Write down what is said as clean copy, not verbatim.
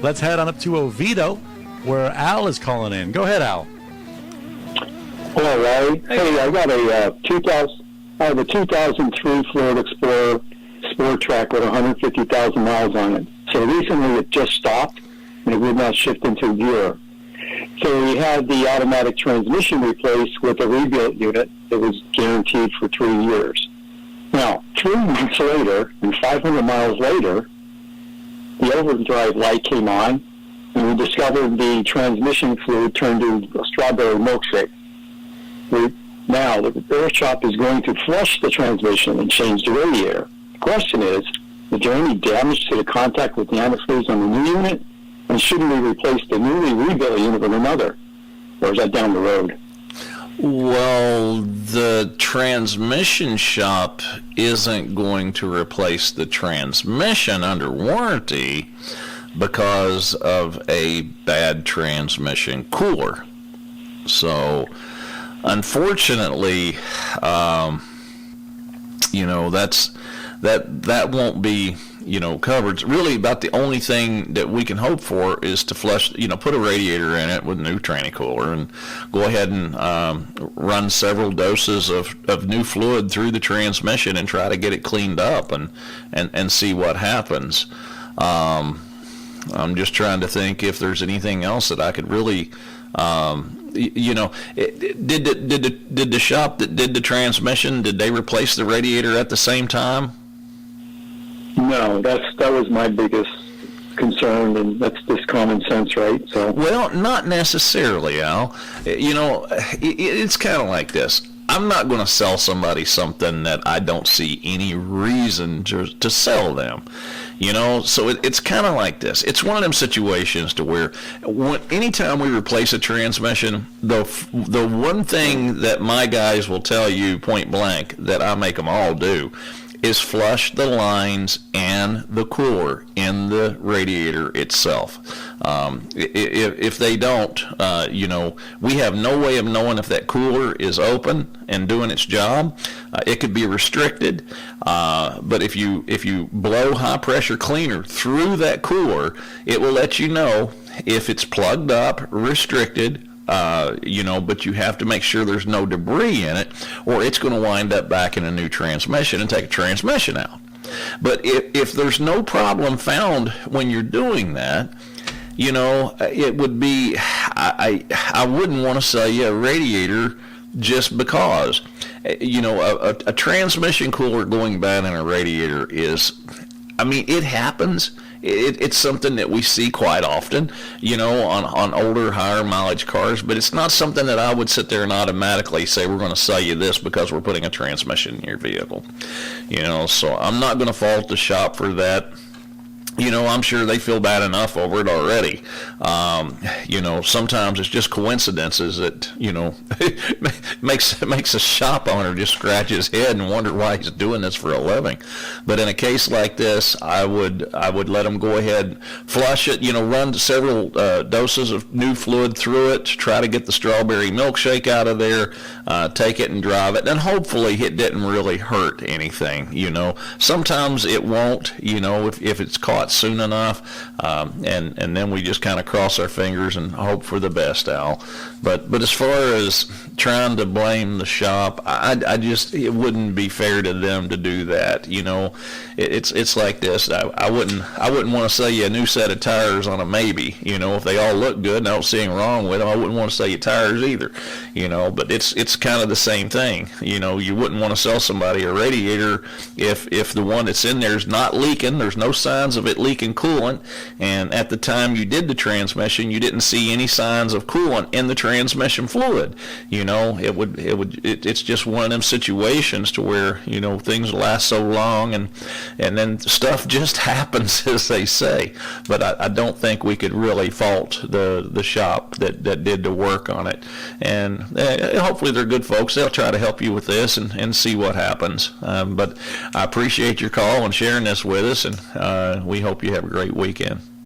let's head on up to Oviedo, where Al is calling in. Go ahead, Al. Hello, Larry. Hey, I got I have a 2003 Ford Explorer Sport Track with 150,000 miles on it. So recently it just stopped, and it would not shift into gear. So we had the automatic transmission replaced with a rebuilt unit that was guaranteed for 3 years. Now, 3 months later, and 500 miles later, the overdrive light came on, and we discovered the transmission fluid turned to a strawberry milkshake. Now, the repair shop is going to flush the transmission and change the radiator. The question is there any damage to the contact with the antifreeze on the new unit? And shouldn't we replace the newly rebuilt unit with another? Or is that down the road? Well, the transmission shop isn't going to replace the transmission under warranty because of a bad transmission cooler. So, unfortunately, that won't be covered. Really, about the only thing that we can hope for is to flush, put a radiator in it with a new tranny cooler and go ahead and run several doses of new fluid through the transmission and try to get it cleaned up and see what happens. I'm just trying to think if there's anything else that I could really. Did the shop that did the transmission, did they replace the radiator at the same time? No, that was my biggest concern, and that's just common sense, right? So, well, not necessarily, Al. It's kind of like this. I'm not going to sell somebody something that I don't see any reason to sell them. So it's kind of like this. It's one of them situations to where anytime we replace a transmission, the one thing that my guys will tell you point blank that I make them all do is flush the lines and the cooler in the radiator itself. If they don't, we have no way of knowing if that cooler is open and doing its job. It could be restricted, but if you blow high pressure cleaner through that cooler, it will let you know if it's plugged up, restricted, but you have to make sure there's no debris in it, or it's going to wind up back in a new transmission and take a transmission out. But if there's no problem found when you're doing that, it would be, I wouldn't want to sell you a radiator just because. A transmission cooler going bad in a radiator it happens. It's something that we see quite often, on older, higher mileage cars, but it's not something that I would sit there and automatically say we're going to sell you this because we're putting a transmission in your vehicle. So I'm not going to fault the shop for that. I'm sure they feel bad enough over it already. Sometimes it's just coincidences that, makes a shop owner just scratch his head and wonder why he's doing this for a living. But in a case like this, I would let them go ahead, flush it, run several doses of new fluid through it to try to get the strawberry milkshake out of there, take it and drive it, and hopefully it didn't really hurt anything. Sometimes it won't, if it's caught soon enough, and then we just kind of cross our fingers and hope for the best, Al. But as far as trying to blame the shop, I just, it wouldn't be fair to them to do that. It's like this. I wouldn't want to sell you a new set of tires on a maybe. If they all look good and I don't see anything wrong with them, I wouldn't want to sell you tires either. But it's kind of the same thing. You wouldn't want to sell somebody a radiator if the one that's in there is not leaking. There's no signs of it leaking coolant, and at the time you did the transmission, you didn't see any signs of coolant in the transmission fluid. It's just one of them situations to where things last so long, and then stuff just happens, as they say. But I don't think we could really fault the shop that did the work on it, and hopefully they're good folks. They'll try to help you with this and see what happens. But I appreciate your call and sharing this with us, and we hope you have a great weekend.